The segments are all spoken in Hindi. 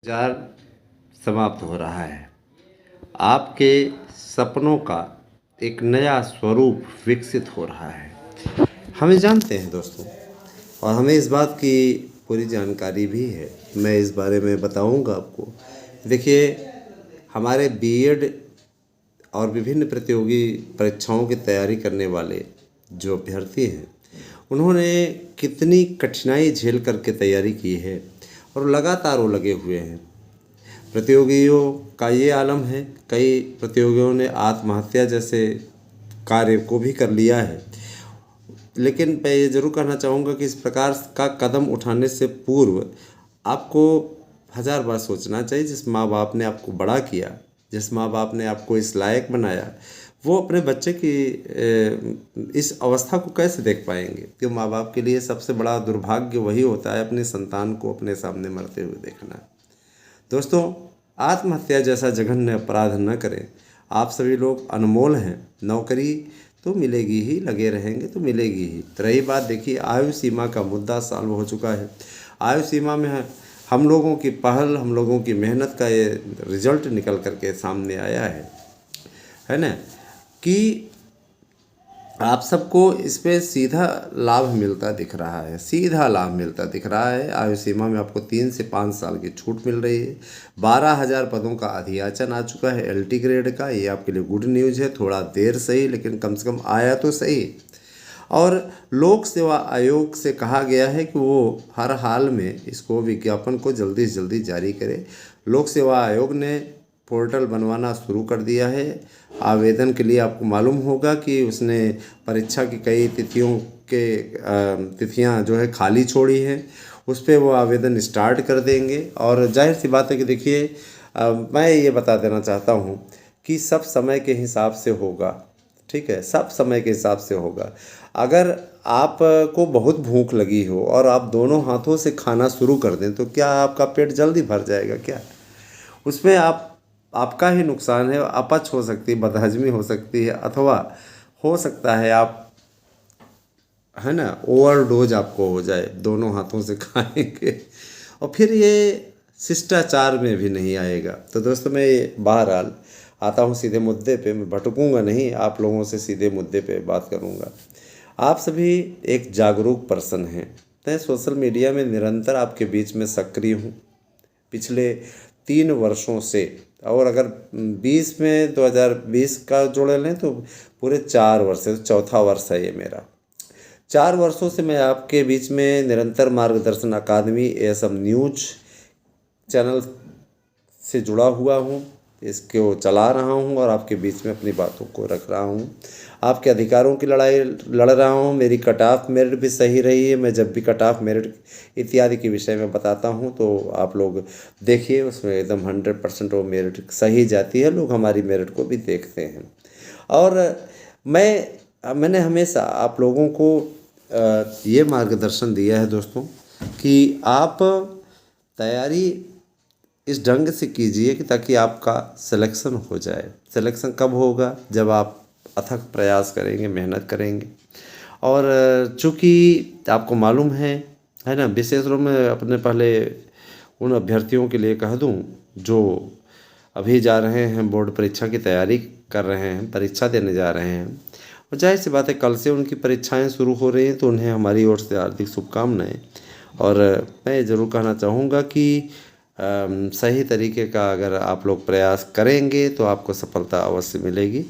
जार समाप्त हो रहा है। आपके सपनों का एक नया स्वरूप विकसित हो रहा है। हमें जानते हैं दोस्तों, और हमें इस बात की पूरी जानकारी भी है। मैं इस बारे में बताऊंगा आपको। देखिए, हमारे बीएड और विभिन्न प्रतियोगी परीक्षाओं की तैयारी करने वाले जो अभ्यर्थी हैं, उन्होंने कितनी कठिनाई झेल करके तैयारी की है और लगातार वो लगे हुए हैं। प्रतियोगियों का ये आलम है, कई प्रतियोगियों ने आत्महत्या जैसे कार्य को भी कर लिया है। लेकिन मैं ये ज़रूर कहना चाहूँगा कि इस प्रकार का कदम उठाने से पूर्व आपको हज़ार बार सोचना चाहिए। जिस माँ बाप ने आपको बड़ा किया, जिस माँ बाप ने आपको इस लायक बनाया, वो अपने बच्चे की इस अवस्था को कैसे देख पाएंगे। कि माँ बाप के लिए सबसे बड़ा दुर्भाग्य वही होता है, अपने संतान को अपने सामने मरते हुए देखना। दोस्तों, आत्महत्या जैसा जघन्य अपराध न करें। आप सभी लोग अनमोल हैं। नौकरी तो मिलेगी ही, लगे रहेंगे तो मिलेगी ही। तो रही बात, देखिए, आयु सीमा का मुद्दा सॉल्व हो चुका है। आयु सीमा में हम लोगों की पहल, हम लोगों की मेहनत का ये रिजल्ट निकल करके सामने आया है ना, कि आप सबको इस पे सीधा लाभ मिलता दिख रहा है। सीधा लाभ मिलता दिख रहा है। आयु सीमा में आपको 3 से 5 साल की छूट मिल रही है। 12,000 पदों का अधियाचन आ चुका है एलटी ग्रेड का। ये आपके लिए गुड न्यूज़ है। थोड़ा देर सही, लेकिन कम से कम आया तो सही। और लोक सेवा आयोग से कहा गया है कि वो हर हाल में इसको विज्ञापन को जल्दी से जल्दी जारी करे। लोक सेवा आयोग ने पोर्टल बनवाना शुरू कर दिया है। आवेदन के लिए आपको मालूम होगा कि उसने परीक्षा की कई तिथियां जो है खाली छोड़ी हैं। उस पर वो आवेदन स्टार्ट कर देंगे। और जाहिर सी बात है कि देखिए, मैं ये बता देना चाहता हूँ कि सब समय के हिसाब से होगा। ठीक है, सब समय के हिसाब से होगा। अगर आपको बहुत भूख लगी हो और आप दोनों हाथों से खाना शुरू कर दें, तो क्या आपका पेट जल्दी भर जाएगा क्या? उसमें आपका ही नुकसान है। अपच हो सकती है, बदहजमी हो सकती है, अथवा हो सकता है आप, है ना, ओवरडोज आपको हो जाए दोनों हाथों से खाएंगे, और फिर ये शिष्टाचार में भी नहीं आएगा। तो दोस्तों, मैं बहरहाल आता हूँ सीधे मुद्दे पे। मैं भटकूंगा नहीं, आप लोगों से सीधे मुद्दे पे बात करूँगा। आप सभी एक जागरूक पर्सन हैं। मैं सोशल मीडिया में निरंतर आपके बीच में सक्रिय हूँ पिछले 3 वर्षों से। और अगर 2020 का जोड़ लें तो पूरे 4 वर्ष है, तो चौथा वर्ष है ये मेरा। 4 वर्षों से मैं आपके बीच में निरंतर मार्गदर्शन अकादमी एएसएम न्यूज चैनल से जुड़ा हुआ हूँ। इसको चला रहा हूँ और आपके बीच में अपनी बातों को रख रहा हूँ। आपके अधिकारों की लड़ाई लड़ रहा हूँ। मेरी कट ऑफ मेरिट भी सही रही है। मैं जब भी कट ऑफ मेरिट इत्यादि के विषय में बताता हूँ तो आप लोग देखिए, उसमें एकदम 100% वो मेरिट सही जाती है। लोग हमारी मेरिट को भी देखते हैं। और मैंने हमेशा आप लोगों को ये मार्गदर्शन दिया है दोस्तों, कि आप तैयारी इस ढंग से कीजिए कि ताकि आपका सिलेक्शन हो जाए। सिलेक्शन कब होगा? जब आप अथक प्रयास करेंगे, मेहनत करेंगे। और चूँकि आपको मालूम है ना, विशेष रूप में अपने पहले उन अभ्यर्थियों के लिए कह दूं जो अभी जा रहे हैं, बोर्ड परीक्षा की तैयारी कर रहे हैं, परीक्षा देने जा रहे हैं। और जाहिर सी बात है, कल से उनकी परीक्षाएं शुरू हो रही हैं, तो उन्हें हमारी ओर से हार्दिक शुभकामनाएं। और मैं ज़रूर कहना चाहूँगा कि सही तरीके का अगर आप लोग प्रयास करेंगे तो आपको सफलता अवश्य मिलेगी।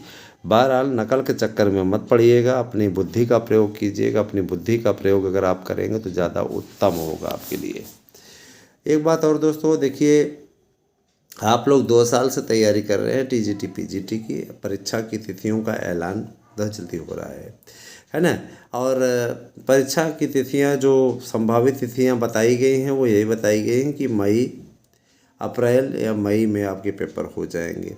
बहरहाल, नकल के चक्कर में मत पड़िएगा। अपनी बुद्धि का प्रयोग कीजिएगा। अपनी बुद्धि का प्रयोग अगर आप करेंगे तो ज़्यादा उत्तम होगा आपके लिए। एक बात और दोस्तों, देखिए, आप लोग 2 साल से तैयारी कर रहे हैं टीजीटी पीजीटी की। परीक्षा की तिथियों का ऐलान बहुत जल्दी हो रहा है ना। और परीक्षा की तिथियां, जो संभावित तिथियां बताई गई हैं, वो यही बताई गई हैं कि अप्रैल या मई में आपके पेपर हो जाएंगे,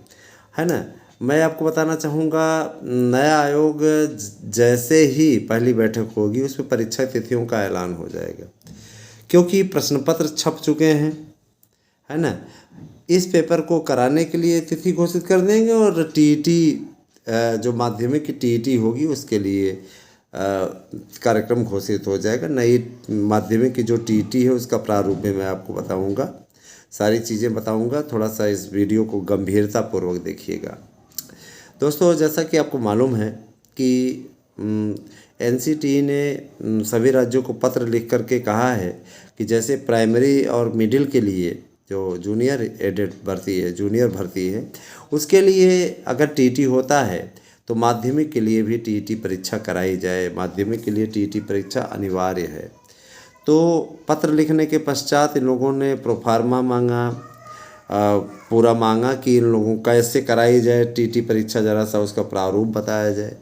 है ना। मैं आपको बताना चाहूँगा, नया आयोग जैसे ही पहली बैठक होगी, उसमें परीक्षा तिथियों का ऐलान हो जाएगा, क्योंकि प्रश्न पत्र छप चुके हैं, है ना। इस पेपर को कराने के लिए तिथि घोषित कर देंगे। और टीईटी, जो माध्यमिक की टीईटी होगी, उसके लिए कार्यक्रम घोषित हो जाएगा। नई माध्यमिक की जो टीईटी है, उसका प्रारूप भी मैं आपको बताऊंगा। सारी चीज़ें बताऊंगा। थोड़ा सा इस वीडियो को गंभीरतापूर्वक देखिएगा। दोस्तों, जैसा कि आपको मालूम है कि एनसीटीई ने सभी राज्यों को पत्र लिख करके कहा है कि जैसे प्राइमरी और मिडिल के लिए जो जूनियर एडेड भर्ती है, जूनियर भर्ती है, उसके लिए अगर टीटी होता है तो माध्यमिक के लिए भी टीटी परीक्षा कराई जाए। माध्यमिक के लिए टीटी परीक्षा अनिवार्य है। तो पत्र लिखने के पश्चात इन लोगों ने प्रोफार्मा मांगा, पूरा मांगा कि इन लोगों का कैसे कराई जाए टीटी परीक्षा, ज़रा सा उसका प्रारूप बताया जाए।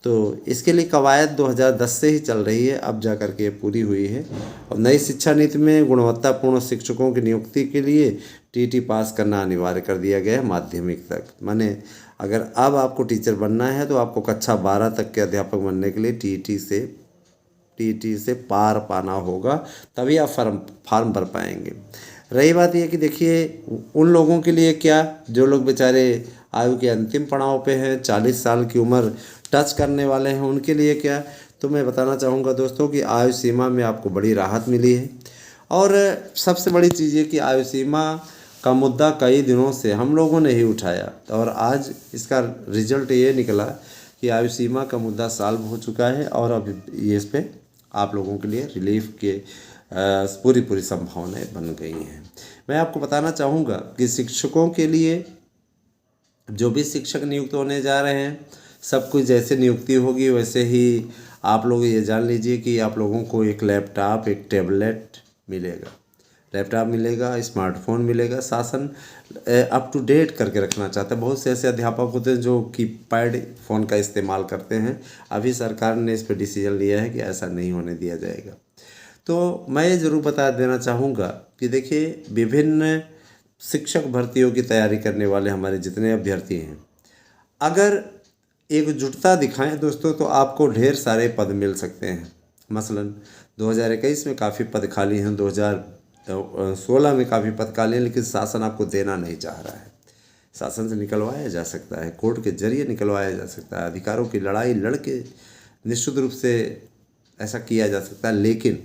तो इसके लिए कवायद 2010 से ही चल रही है, अब जा कर के पूरी हुई है। और नई शिक्षा नीति में गुणवत्तापूर्ण शिक्षकों की नियुक्ति के लिए टीटी पास करना अनिवार्य कर दिया गया है माध्यमिक तक। माने अगर अब आपको टीचर बनना है तो आपको कक्षा 12 तक के अध्यापक बनने के लिए टीटी से पार पाना होगा, तभी आप फॉर्म भर पाएंगे। रही बात यह कि देखिए उन लोगों के लिए क्या, जो लोग बेचारे आयु के अंतिम पड़ाव पे हैं, 40 साल की उम्र टच करने वाले हैं, उनके लिए क्या, तो मैं बताना चाहूँगा दोस्तों कि आयु सीमा में आपको बड़ी राहत मिली है। और सबसे बड़ी चीज़ ये कि आयु सीमा का मुद्दा कई दिनों से हम लोगों ने ही उठाया और आज इसका रिजल्ट ये निकला कि आयु सीमा का मुद्दा सॉल्व हो चुका है और अब ये इस पर आप लोगों के लिए रिलीफ के पूरी संभावनाएं बन गई हैं। मैं आपको बताना चाहूँगा कि शिक्षकों के लिए जो भी शिक्षक नियुक्त होने जा रहे हैं, सब कुछ जैसे नियुक्ति होगी वैसे ही आप लोग ये जान लीजिए कि आप लोगों को एक लैपटॉप, एक टैबलेट मिलेगा, लैपटॉप मिलेगा, स्मार्टफोन मिलेगा। शासन अप टू डेट करके रखना चाहता है। बहुत से ऐसे अध्यापक होते हैं जो कीपैड फ़ोन का इस्तेमाल करते हैं। अभी सरकार ने इस पर डिसीजन लिया है कि ऐसा नहीं होने दिया जाएगा। तो मैं ये ज़रूर बता देना चाहूँगा कि देखिए विभिन्न शिक्षक भर्तियों की तैयारी करने वाले हमारे जितने अभ्यर्थी हैं, अगर एकजुटता दिखाएं दोस्तों तो आपको ढेर सारे पद मिल सकते हैं। मसलन 2021 में काफ़ी पद खाली हैं, 2016 में काफ़ी पद खाली हैं, लेकिन शासन आपको देना नहीं चाह रहा है। शासन से निकलवाया जा सकता है, कोर्ट के जरिए निकलवाया जा सकता है, अधिकारों की लड़ाई लड़ के निश्चित रूप से ऐसा किया जा सकता है, लेकिन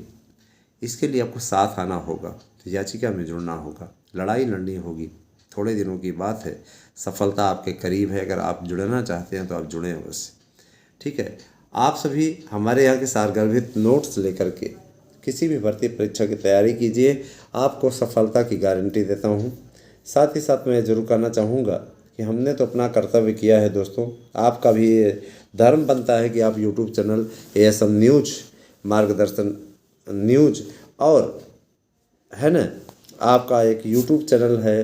इसके लिए आपको साथ आना होगा, तो याचिका में जुड़ना होगा, लड़ाई लड़नी होगी। थोड़े दिनों की बात है, सफलता आपके करीब है। अगर आप जुड़ना चाहते हैं तो आप जुड़ें अवश्य, ठीक है। आप सभी हमारे यहाँ के सारगर्भित नोट्स लेकर के किसी भी भर्ती परीक्षा की तैयारी कीजिए, आपको सफलता की गारंटी देता हूँ। साथ ही साथ मैं ज़रूर कहना चाहूँगा कि हमने तो अपना कर्तव्य किया है दोस्तों, आपका भी ये धर्म बनता है कि आप यूट्यूब चैनल ASM न्यूज, मार्गदर्शन न्यूज, और है ना, आपका एक यूट्यूब चैनल है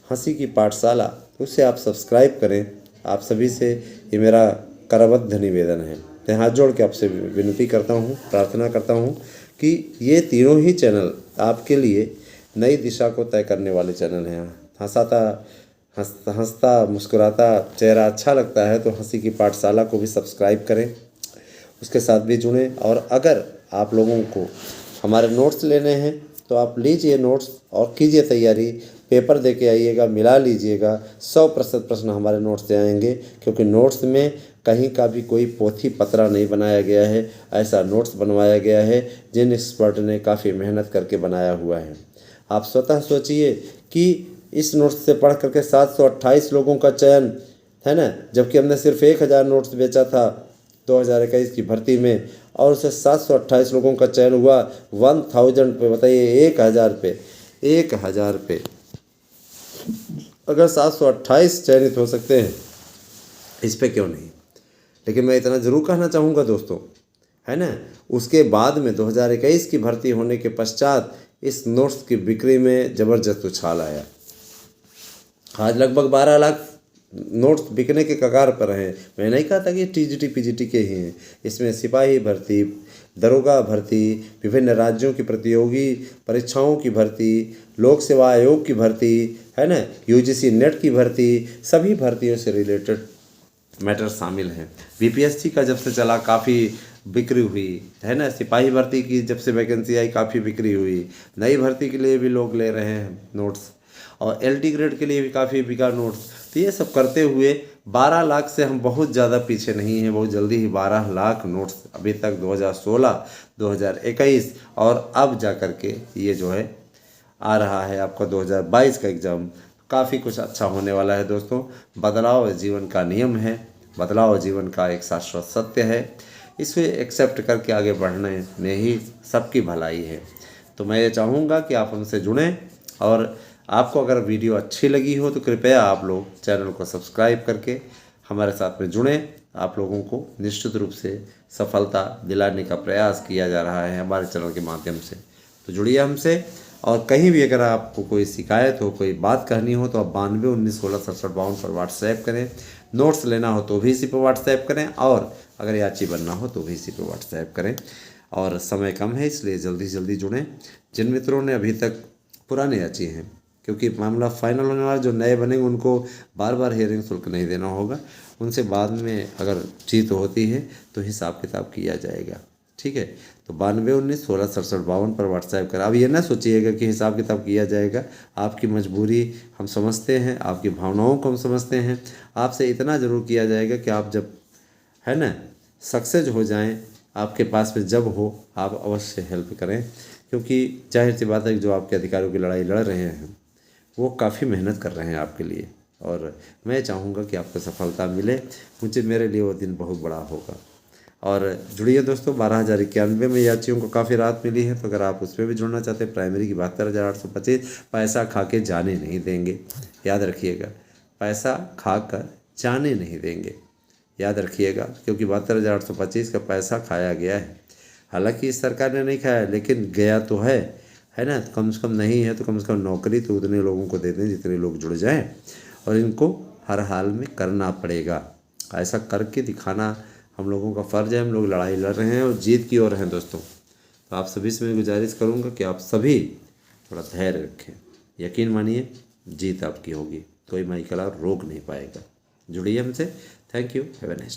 हंसी की पाठशाला, उसे आप सब्सक्राइब करें। आप सभी से ये मेरा करबद्ध निवेदन है। मैं हाथ जोड़ के आपसे विनती करता हूँ, प्रार्थना करता हूँ कि ये तीनों ही चैनल आपके लिए नई दिशा को तय करने वाले चैनल हैं। हंसता मुस्कुराता चेहरा अच्छा लगता है तो हंसी की पाठशाला को भी सब्सक्राइब करें, उसके साथ भी जुड़ें। और अगर आप लोगों को हमारे नोट्स लेने हैं तो आप लीजिए नोट्स और कीजिए तैयारी, पेपर दे के आइएगा, मिला लीजिएगा। 100% प्रश्न हमारे नोट्स से आएंगे, क्योंकि नोट्स में कहीं का भी कोई पोथी पतरा नहीं बनाया गया है। ऐसा नोट्स बनवाया गया है जिन एक्सपर्ट ने काफ़ी मेहनत करके बनाया हुआ है। आप स्वतः सोचिए कि इस नोट्स से पढ़ करके 728 लोगों का चयन है ना, जबकि हमने सिर्फ 1000 नोट्स बेचा था 2021 की भर्ती में, और उससे 728 लोगों का चयन हुआ 1000 पे। बताइए 1000 पे अगर 728 चयनित हो सकते हैं, इस पे क्यों नहीं। लेकिन मैं इतना ज़रूर कहना चाहूँगा दोस्तों, है ना, उसके बाद में 2021 की भर्ती होने के पश्चात इस नोट्स की बिक्री में ज़बरदस्त उछाल आया। आज लगभग 12 लाख नोट्स बिकने के कगार पर हैं। मैं नहीं कहता कि TGT PGT के ही हैं, इसमें सिपाही भर्ती, दरोगा भर्ती, विभिन्न राज्यों की प्रतियोगी परीक्षाओं की भर्ती, लोक सेवा आयोग की भर्ती, है ना, UGC नेट की भर्ती, सभी भर्तियों से रिलेटेड मैटर शामिल हैं। BPSC का जब से चला काफ़ी बिक्री हुई, है ना, सिपाही भर्ती की जब से वैकेंसी आई काफ़ी बिक्री हुई, नई भर्ती के लिए भी लोग ले रहे हैं नोट्स, और LT ग्रेड के लिए भी काफ़ी बिका नोट्स। तो ये सब करते हुए 12 लाख से हम बहुत ज़्यादा पीछे नहीं हैं, बहुत जल्दी ही 12 लाख नोट्स अभी तक 2016, 2021 और अब जा कर के ये जो है आ रहा है आपका 2022 का एग्ज़ाम, काफ़ी कुछ अच्छा होने वाला है दोस्तों। बदलाव जीवन का नियम है, बदलाव जीवन का एक शाश्वत सत्य है, इसे एक्सेप्ट करके आगे बढ़ने में ही सबकी भलाई है। तो मैं ये चाहूँगा कि आप हमसे जुड़ें, और आपको अगर वीडियो अच्छी लगी हो तो कृपया आप लोग चैनल को सब्सक्राइब करके हमारे साथ में जुड़ें। आप लोगों को निश्चित रूप से सफलता दिलाने का प्रयास किया जा रहा है हमारे चैनल के माध्यम से। तो जुड़िए हमसे, और कहीं भी अगर आपको कोई शिकायत हो, कोई बात कहनी हो, तो आप 9219166752 पर व्हाट्सएप करें। नोट्स लेना हो तो भी इसी पर व्हाट्सएप करें, और अगर याची बनना हो तो भी इसी पर व्हाट्सएप करें। और समय कम है, इसलिए जल्दी से जल्दी जुड़ें। जिन मित्रों ने अभी तक पुराने याची हैं, क्योंकि मामला फाइनल होने वाला, जो नए बनेंगे उनको बार बार हियरिंग शुल्क नहीं देना होगा, उनसे बाद में अगर जीत होती है तो हिसाब किताब किया जाएगा। ठीक है, तो 9219166752 पर व्हाट्सएप कर। अब ये ना सोचिएगा कि हिसाब किताब किया जाएगा, आपकी मजबूरी हम समझते हैं, आपकी भावनाओं को हम समझते हैं। आपसे इतना ज़रूर किया जाएगा कि आप जब है ना सक्सेस हो जाएं, आपके पास में जब हो, आप अवश्य हेल्प करें, क्योंकि जाहिर सी बात है कि जो आपके अधिकारियों की लड़ाई लड़ रहे हैं वो काफ़ी मेहनत कर रहे हैं आपके लिए, और मैं चाहूँगा कि आपको सफलता मिले। मुझे मेरे लिए वो दिन बहुत बड़ा होगा। और जुड़िए दोस्तों, 12,091 में याचियों को काफ़ी राहत मिली है, तो अगर आप उसमें भी जुड़ना चाहते हैं, प्राइमरी की 72,825, पैसा खा के जाने नहीं देंगे, याद रखिएगा, पैसा खा कर जाने नहीं देंगे, याद रखिएगा, क्योंकि 72,825 का पैसा खाया गया है। हालांकि इस सरकार ने नहीं खाया, लेकिन गया तो है ना। कम से कम नहीं है तो कम से कम नौकरी तो उतने लोगों को दे दें जितने लोग जुड़ जाएं, और इनको हर हाल में करना पड़ेगा। ऐसा करके दिखाना हम लोगों का फ़र्ज़ है। हम लोग लड़ाई लड़ रहे हैं और जीत की ओर हैं दोस्तों। तो आप सभी से मैं गुजारिश करूंगा कि आप सभी थोड़ा धैर्य रखें, यकीन मानिए जीत आपकी होगी, कोई माई कला रोक नहीं पाएगा। जुड़िए हमसे। Thank you, have a nice day.